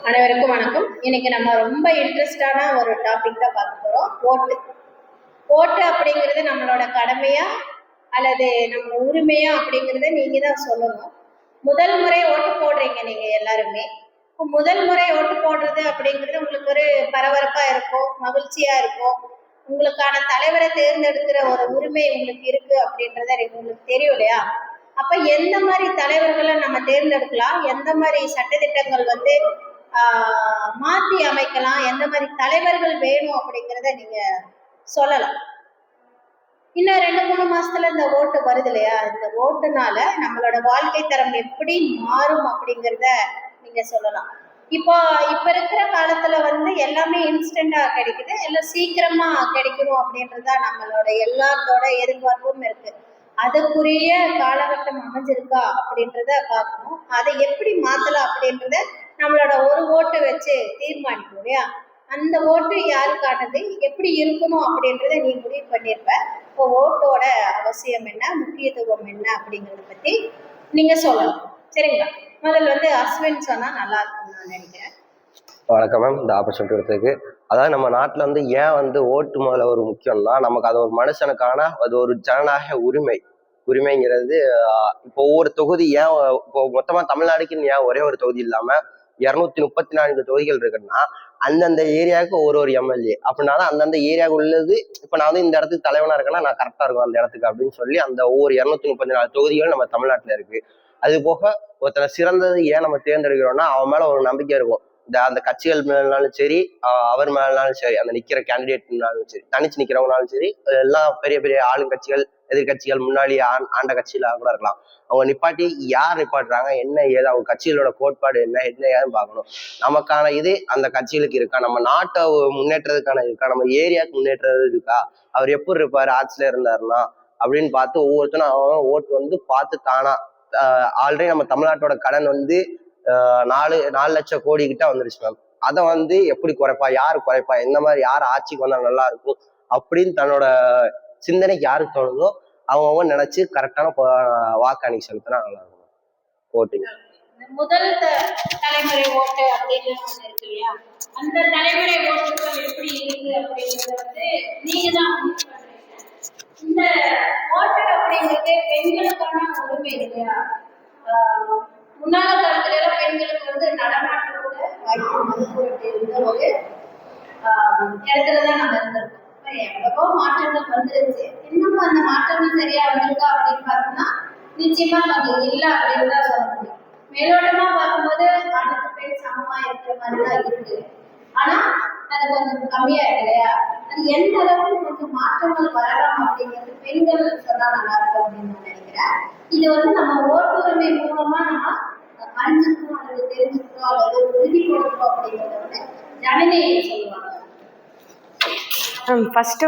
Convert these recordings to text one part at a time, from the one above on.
அனைவருக்கும் வணக்கம். இன்னைக்கு நம்ம ரொம்ப இன்ட்ரெஸ்டான ஒரு டாபிக் தான் பார்க்க போறோம். ஓட்டு. ஓட்டு அப்படிங்கிறது நம்மளோட கடமையா அல்லது நம்ம உரிமையா அப்படிங்கிறத நீங்க தான் சொல்லணும். முதல் முறை ஓட்டு போடுறீங்க நீங்க எல்லாருமே. முதல் முறை ஓட்டு போடுறது அப்படிங்கிறது உங்களுக்கு ஒரு பரபரப்பா இருக்கும், மகிழ்ச்சியா இருக்கும். உங்களுக்கான தலைவரை தேர்ந்தெடுக்கிற ஒரு உரிமை உங்களுக்கு இருக்கு அப்படின்றத உங்களுக்கு தெரியும் இல்லையா? அப்ப எந்த மாதிரி தலைவர்களை நம்ம தேர்ந்தெடுக்கலாம், எந்த மாதிரி சட்டத்திட்டங்கள் மாற்றி அமைக்கலாம், எந்த மாதிரி தலைவர்கள் வேணும் அப்படிங்கிறத நீங்க சொல்லலாம். இன்னும் 2-3 மாசத்துல இந்த ஓட்டு வருது இல்லையா? இந்த ஓட்டுனால நம்மளோட வாழ்க்கை தரம் எப்படி மாறும் அப்படிங்கிறத நீங்க சொல்லலாம். இப்போ இருக்கிற காலத்துல எல்லாமே இன்ஸ்டண்டா கிடைக்குது, எல்லாம் சீக்கிரமா கிடைக்கணும் அப்படின்றதா நம்மளோட எல்லாத்தோட எதிர்பார்ப்பும் இருக்கு. அதுக்குரிய காலகட்டம் அமைஞ்சிருக்கா அப்படின்றத பார்க்கணும். அதை எப்படி மாத்தலாம் அப்படின்றத நம்மளோட ஒரு ஓட்டு வச்சு தீர்மானிக்கும் இல்லையா? அந்த ஓட்டு யாருக்கானது, எப்படி இருக்கணும் அப்படின்றத நீ முடிவு பண்ணிருப்ப. இப்போ ஓட்டோட அவசியம் என்ன, முக்கியத்துவம் என்ன அப்படிங்கறத பத்தி நீங்க சொல்லலாம். சரிங்களா? முதல்ல அஸ்வின் சொன்னா நல்லா இருக்கும்னு நான் நினைக்கிறேன். வணக்கம் மேம். இந்த ஆப்பர்ச்சுனிட்டி எடுத்ததுக்கு. அதாவது நம்ம நாட்டுல ஏன் ஓட்டு முதல்ல ஒரு முக்கியம்னா, நமக்கு அது ஒரு மனுஷனுக்கான அது ஒரு ஜனநாயக உரிமைங்கிறது. இப்போ ஒவ்வொரு தொகுதி ஏன் இப்போ மொத்தமா தமிழ்நாடுக்குன்னு ஏன் ஒரே ஒரு தொகுதி இல்லாம 234 தொகுதிகள் இருக்குன்னா, அந்தந்த ஏரியாவுக்கு ஒரு எம்எல்ஏ அப்படின்னாலும் அந்தந்த ஏரியாவுக்கு உள்ளது. இப்ப நான் இந்த இடத்துக்கு தலைவனா இருக்கேன்னா நான் கரெக்டா இருக்கும் அந்த இடத்துக்கு அப்படின்னு சொல்லி அந்த ஒவ்வொரு 234 தொகுதிகள் நம்ம தமிழ்நாட்டுல இருக்கு. அது போக ஒருத்தனை சிறந்தது ஏன் நம்ம தேர்ந்தெடுக்கிறோம்னா அவன் மேல ஒரு நம்பிக்கை இருக்கும். அந்த கட்சிகள் மேலனாலும் சரி, அவர் மேலனாலும் சரி, அந்த நிக்கிற கேண்டிடேட்னாலும் சரி, தனிச்சு நிக்கிறவங்கனாலும் சரி, எல்லாம் பெரிய பெரிய ஆளுங்கட்சிகள், எதிர்கட்சிகள், முன்னாடி ஆண்ட கட்சியில கூட இருக்கலாம். அவங்க நிப்பாட்டி யார் நிப்பாட்டுறாங்க, என்ன ஏது, அவங்க கட்சிகளோட கோட்பாடு என்ன ஏதுன்னு பார்க்கணும். நமக்கான இது அந்த கட்சிகளுக்கு இருக்கா, நம்ம நாட்டை முன்னேற்றதுக்கான இருக்கா, நம்ம ஏரியாவுக்கு முன்னேற்றது இருக்கா, அவர் எப்படி இருப்பாரு ஆட்சியில இருந்தாருன்னா அப்படின்னு பார்த்து ஒவ்வொருத்தரும் அவன் ஓட்டு பார்த்து தானா. ஆல்ரெடி நம்ம தமிழ்நாட்டோட கடன் 4 லட்சம் கோடி கிட்ட வந்துருச்சு மேம். அதை எப்படி குறைப்பா, யாரு குறைப்பா, எந்த மாதிரி யார் ஆட்சிக்கு வந்தா நல்லா இருக்கும் அப்படின்னு தன்னோட சிந்தனைக்கு யாருக்கு தோணுதோ அவங்க நினைச்சு கரெக்டான வாக்கு அன்னைக்கு செலுத்தினா நல்லா இருக்கும். ஓட்டு முதல் தலைமுறை ஓட்டு அப்படின்னு ஒண்ணு இருக்கு இல்லையா? அந்த தலைமுறை ஓட்டுகள் எப்படி இருக்கு அப்படிங்கிறது நீங்க தான் இந்த ஓட்டு அப்படிங்கிறது பெண்களுக்கான உரிமை இல்லையா? முன்னால காலத்துல எல்லாம் பெண்களுக்கு நடமாட்ட கூட வாய்ப்பு இருந்த ஒரு இடத்துலதான் நம்ம இருந்திருக்கோம். எவ்வளவோ மாற்றங்கள் வந்துருச்சு. இன்னும் அந்த மாற்றங்கள் சரியா வந்திருக்கா அப்படின்னு பார்த்தோம்னா நிச்சயமா அது இல்லை அப்படின்னு தான் சொல்ல முடியும். மேலோட்டமா பார்க்கும்போது ஆணுக்கு பெண் சமமா இருக்கிற மாதிரிதான் இருக்கு. ஆனா அது கொஞ்சம் கம்மியா இருக்கு இல்லையா? அது எந்த அளவுக்கு கொஞ்சம் மாற்றங்கள் வரலாம் அப்படிங்கிறது பெண்கள் சொன்னா நல்லா இருக்கும் அப்படின்னு நான் நினைக்கிறேன். இது நம்ம ஓட்டுரிமை மூலமா நம்ம அறிஞ்சுக்கணும் அல்லது தெரிஞ்சுக்கணும் அல்லது உறுதி கொடுக்கணும் அப்படிங்கிறத ஜனநீதி சொல்லுவாங்க. ஃபர்ஸ்ட்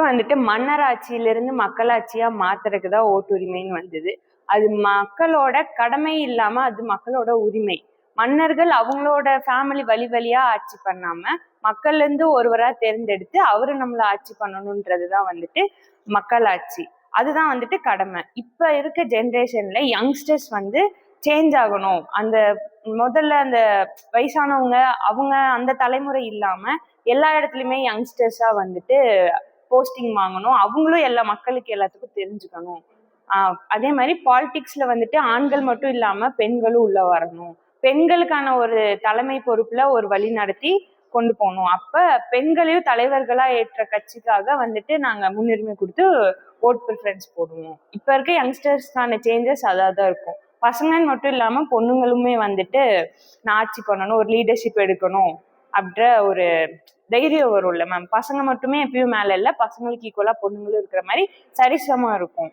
மன்னராட்சியிலிருந்து மக்களாட்சியா மாத்துறதுக்கு தான் ஓட்டுரிமைன்னு வந்தது. அது மக்களோட கடமை இல்லாம அது மக்களோட உரிமை. மன்னர்கள் அவங்களோட ஃபேமிலி வழியா ஆட்சி பண்ணாம மக்கள்ல இருந்து ஒருவரா தேர்ந்தெடுத்து அவரு நம்மள ஆட்சி பண்ணணும்ன்றதுதான் மக்களாட்சி. அதுதான் கடமை. இப்ப இருக்க ஜென்ரேஷன்ல யங்ஸ்டர்ஸ் சேஞ்ச் ஆகணும். அந்த முதல்ல அந்த வயசானவங்க அவங்க அந்த தலைமுறை இல்லாம எல்லா இடத்துலயுமே யங்ஸ்டர்ஸா போஸ்டிங் வாங்கணும். அவங்களும் எல்லா மக்களுக்கு எல்லாத்துக்கும் தெரிஞ்சுக்கணும். அதே மாதிரி பாலிடிக்ஸ்ல ஆண்கள் மட்டும் இல்லாம பெண்களும் உள்ள வரணும். பெண்களுக்கான ஒரு தலைமை பொறுப்புல ஒரு வழி நடத்தி கொண்டு போகணும். அப்ப பெண்களையும் தலைவர்களா ஏற்ற கட்சிக்காக நாங்க முன்னுரிமை கொடுத்து ஓட் ப்ரிஃபரன்ஸ் போடுவோம். இப்ப இருக்க யங்ஸ்டர்ஸ்க்கான சேஞ்சஸ் அதான் இருக்கும். பசங்கன்னு மட்டும் இல்லாம பொண்ணுங்களுமே நான் ஆட்சி பண்ணணும், ஒரு லீடர்ஷிப் எடுக்கணும் அப்படின்ற ஒரு தைரியம் வரும்ல மேம். பசங்க மட்டுமே எப்பயும் மேல இல்ல, பசங்களுக்கு ஈக்குவலா பொண்ணுங்களும் இருக்கிற மாதிரி சரிசமா இருக்கும்.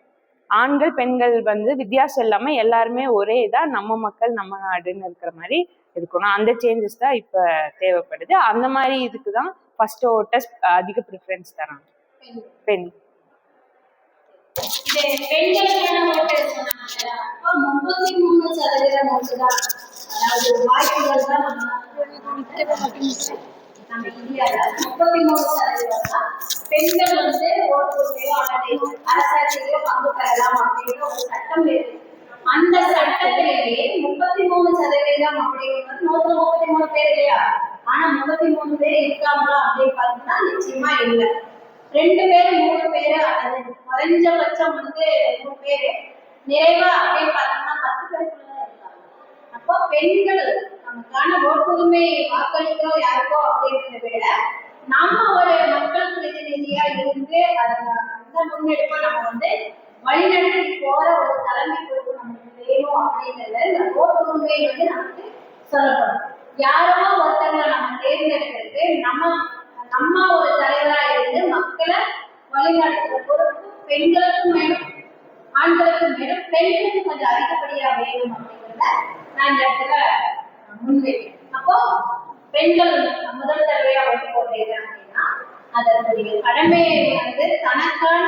ஆண்கள் பெண்கள் வித்தியாசம் இல்லாம எல்லாருமே ஒரே இதா நம்ம மக்கள் நம்ம நாடுன்னு இருக்கிற மாதிரி இருக்கணும். அந்த சேஞ்சஸ் தான் இப்ப தேவைப்படுது. அந்த மாதிரி இதுக்குதான் ஃபர்ஸ்ட் ஓட்டர்ஸ் அதிக ப்ரிஃபரன்ஸ் தராங்க. பெண் பெண்களுக்கான ஓட்டு சொன்னாங்க. 33% ஓட்டு தான், அதாவது வாய்ப்புகள் தான் நம்ம இந்தியாவில் 33% தான் பெண்கள் ஓட்டுலையோ அல்லது அரசாட்சியிலோ பங்கு பெறலாம் அப்படிங்கிற ஒரு சட்டம் இருக்கு. அந்த சட்டத்திலேயே 33% அப்படிங்கிறது 133 பேர் இல்லையா? ஆனா 33 பேர் இருக்காங்களா அப்படின்னு பார்த்தோம்னா நிச்சயமா இல்லை. 2 பேர் 3 பேர் அல்லது குறைஞ்சபட்சம் 3 பேர், நிறைவா அப்படின்னு பார்த்தோம்னா 10 பேருக்குள்ள இருக்காங்க. அப்போ பெண்கள் நமக்கான ஓட்டுரிமை வாக்களிக்கிறோம் யாருக்கோ அப்படின்றத விட நம்ம ஒரு மக்கள் பிரதிநிதியா இருந்து அந்த முன்னெடுப்பை நம்ம வழிநடத்தி போற ஒரு தலைமை பொறுப்பு நமக்கு வேணும் அப்படின்றத இந்த ஓட்டுரிமை நமக்கு சொல்லப்படும். யாரோ ஒருத்தங்களை நம்ம தேர்ந்தெடுக்கிறது நம்ம ஒரு தலைவரா இருந்து மக்களை வழிநடத்துற பொறுப்பு பெண்களுக்கும் வேணும், ஆண்களுக்கும் வேணும். பெண்களுக்கு கொஞ்சம் அதிகப்படியா வேணும் அப்படிங்கிறத நான் இந்த இடத்துல முன்வைக்கிறேன். அப்போ பெண்கள் முதல் தடவையா ஓட்டு போடுறீங்க அப்படின்னா அதற்குரிய கடமையை தனக்கான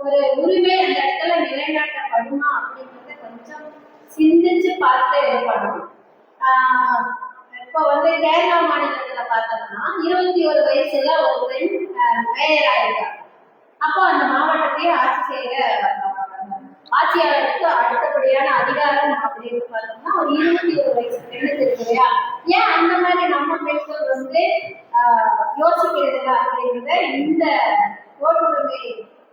ஒரு உரிமை அந்த இடத்துல நிலைநாட்டப்படுமா அப்படிங்கிறத கொஞ்சம் சிந்திச்சு பார்த்து பண்ணணும். இப்போ கேரளா மாநிலத்துல பார்த்தோம்னா 21 வயசுல ஒரு பெண் மேயரா இருக்காங்க. அப்போ அந்த மாவட்டத்தையே ஆட்சி செய்யற ஆட்சியாளருக்கு அடுத்தபடியான அதிகாரம் அப்படின்னு பார்த்தோம்னா ஒரு 21 வயசு பெண்ணுக்கு இருக்கு இல்லையா? ஏன் அந்த மாதிரி நம்ம பெண்கள் யோசிக்கிறது இல்லை அப்படிங்கிறத இந்த ஓட்டுரிமை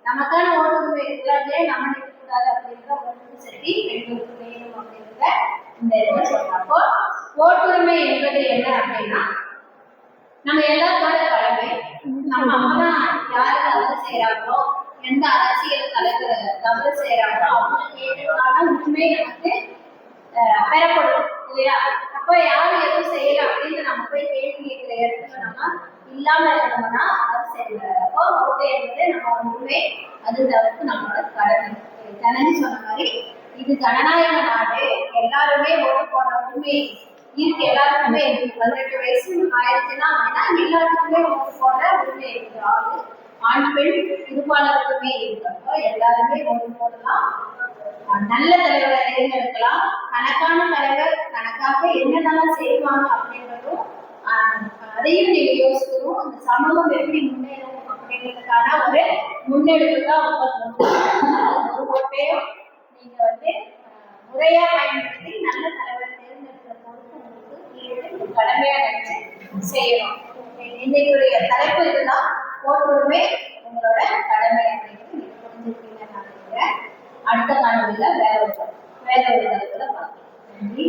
நமக்கான ஓட்டுரிமை எல்லாமே நம்ம நிற்கக்கூடாது அப்படிங்கிற ஒரு சரி பெண்களுக்கு வேணும் அப்படிங்கிறத இந்த இடத்துல சொல்றோம். அப்போ ஓட்டுரிமை என்பது என்ன அப்படின்னா நம்ம எல்லாத்தோட கடமை. நம்ம அம்மா யாரு தவறு செய்யறாங்களோ, எந்த அரசியல் தலைவர் தவறு செய்யறாங்களோ அவங்களுக்கு ஏற்றதான உண்மை நமக்கு பெறப்படும் இல்லையா? அப்ப யாரு எதுவும் செய்யல அப்படின்னு நம்ம போய் கேள்வி கேட்கிற இடத்துல நம்ம இல்லாம இருந்தோம்னா அது செய்யல. அப்போ ஓட்டு என்பது நம்ம உண்மை, அது தவிர்த்து நம்மளோட கடமை. ஜனனி சொன்ன மாதிரி இது ஜனநாயக நாடு, எல்லாருமே ஓட்டு போடுற உண்மை இருக்கு. எல்லாருக்குமே 18 வயசு ஆயிடுச்சுன்னா எல்லாருக்குமே ஓட்டு போடுற உரிமை இருக்கு. ஆண் பெண் இருப்பாளருக்குமே இருக்கிறப்போ எல்லாருமே ஓட்டு போடலாம். நல்ல தலைவரை தேர்ந்தெடுக்கலாம். தனக்கான தலைவர் தனக்காக என்னென்னலாம் செய்வாங்க அப்படின்றதும் அதையும் நீங்க யோசிக்கணும். அந்த சமூகம் எப்படி முன்னேறும் அப்படின்றதுக்கான ஒரு முன்னெடுப்பு தான் ஒரு ஓட்டையும் நீங்க முறையா பயன்படுத்தி நல்ல தலைவரை தேர்ந்தெடுக்கிற பொறுப்பு உங்களுக்கு கடமையா நினைச்சு செய்யணும். இன்னைக்குடைய தலைப்பு இதுதான், ஓட்டுரிமை உங்களோட கடமை அப்படிங்கிறது நீங்க புரிஞ்சுக்கிறீங்கன்னு நான் நினைக்கிறேன். அடுத்த காணொலியில வேற ஒரு தலைப்புல பார்க்கலாம். நன்றி.